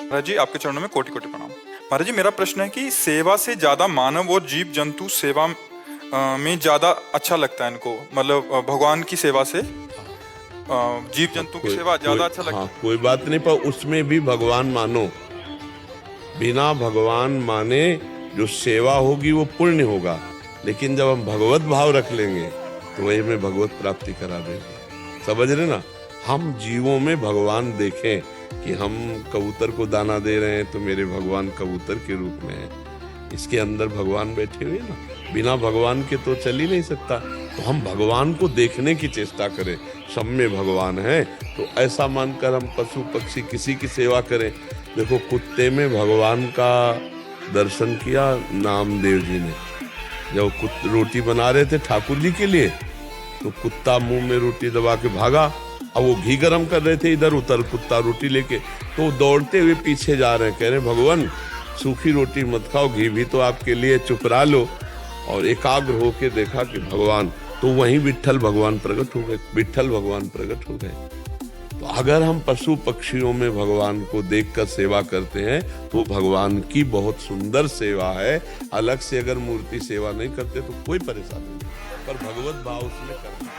महाराज जी, आपके चरणों में कोटि कोटि प्रणाम। महाराज जी, मेरा प्रश्न है कि सेवा से ज्यादा मानव और जीव जंतु सेवा में ज्यादा अच्छा लगता है इनको, मतलब भगवान की सेवा से जीव हाँ, जंतु की सेवा कोई ज्यादा अच्छा लगता हाँ कोई बात नहीं, पर उसमें भी भगवान मानो। बिना भगवान माने जो सेवा होगी वो पुण्य होगा, लेकिन जब हम भगवत भाव रख लेंगे तो वही हमें भगवत प्राप्ति करा देगी। समझ रहे ना? हम जीवों में भगवान देखें कि हम कबूतर को दाना दे रहे हैं तो मेरे भगवान कबूतर के रूप में है, इसके अंदर भगवान बैठे हुए ना। बिना भगवान के तो चल ही नहीं सकता। तो हम भगवान को देखने की चेष्टा करें, सब में भगवान है। तो ऐसा मानकर हम पशु पक्षी किसी की सेवा करें। देखो, कुत्ते में भगवान का दर्शन किया नामदेव जी ने। जब रोटी बना रहे थे ठाकुर जी के लिए, तो कुत्ता मुंह में रोटी दबा के भागा। अब वो घी गरम कर रहे थे, इधर उधर कुत्ता रोटी लेके, तो दौड़ते हुए पीछे जा रहे हैं, कह रहे भगवान सूखी रोटी मत खाओ, घी भी तो आपके लिए, चुप रह लो। और एकाग्र होके देखा कि भगवान, तो वहीं विट्ठल भगवान प्रकट हो गए। विट्ठल भगवान प्रकट हो गए। तो अगर हम पशु पक्षियों में भगवान को देखकर सेवा करते हैं तो भगवान की बहुत सुंदर सेवा है। अलग से अगर मूर्ति सेवा नहीं करते तो कोई परेशानी नहीं, पर भगवत भाव उसमें करना।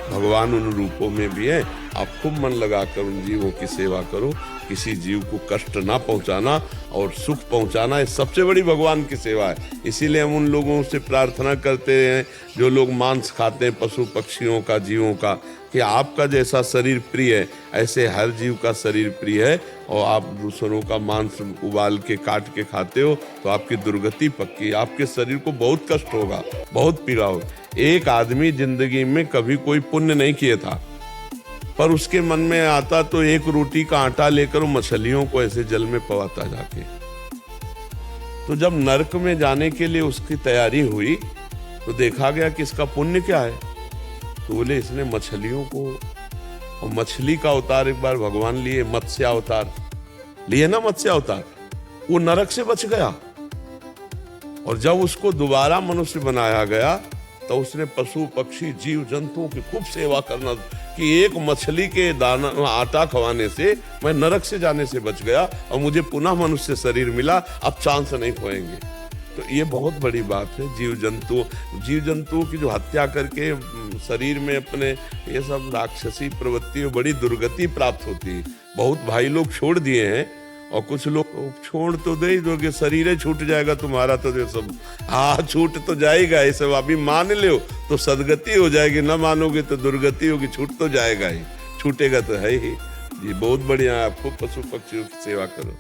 भगवान उन रूपों में भी है। आप खूब मन लगाकर उन जीवों की सेवा करो। किसी जीव को कष्ट ना पहुंचाना और सुख पहुंचाना, ये सबसे बड़ी भगवान की सेवा है। इसीलिए हम उन लोगों से प्रार्थना करते हैं जो लोग मांस खाते हैं, पशु पक्षियों का, जीवों का, कि आपका जैसा शरीर प्रिय है ऐसे हर जीव का शरीर प्रिय है। और आप दूसरों का मांस उबाल के काट के खाते हो तो आपकी दुर्गति पक्की। आपके शरीर को बहुत कष्ट होगा, बहुत पीड़ा होगा। एक आदमी जिंदगी में कभी कोई पुण्य नहीं किया था, पर उसके मन में आता तो एक रोटी का आटा लेकर मछलियों को ऐसे जल में पवाता जाके। तो जब नरक में जाने के लिए उसकी तैयारी हुई तो देखा गया कि इसका पुण्य क्या है। तो बोले इसने मछलियों को, और मछली का अवतार एक बार भगवान लिए, मत्स्य अवतार लिए ना, मत्स्य अवतार, वो नरक से बच गया। और जब उसको दोबारा मनुष्य बनाया गया तो उसने पशु पक्षी जीव जंतुओं की खूब सेवा करना, कि एक मछली के दाना आटा खवाने से मैं नरक से जाने से बच गया और मुझे पुनः मनुष्य शरीर मिला, अब चांस नहीं खोएंगे। तो ये बहुत बड़ी बात है। जीव जंतुओं की जो हत्या करके शरीर में अपने, ये सब राक्षसी प्रवृत्ति, बड़ी दुर्गति प्राप्त होती है। बहुत भाई लोग छोड़ दिए हैं, और कुछ लोग छोड़ तो दे ही दोगे, शरीर ही छूट जाएगा तुम्हारा, तो ये सब हाँ छूट तो जाएगा। ये सब अभी मान लो तो सदगति हो जाएगी, ना मानोगे तो दुर्गति होगी। छूट तो जाएगा ही, छूटेगा तो है ही। जी बहुत बढ़िया, आपको पशु पक्षियों की सेवा करो।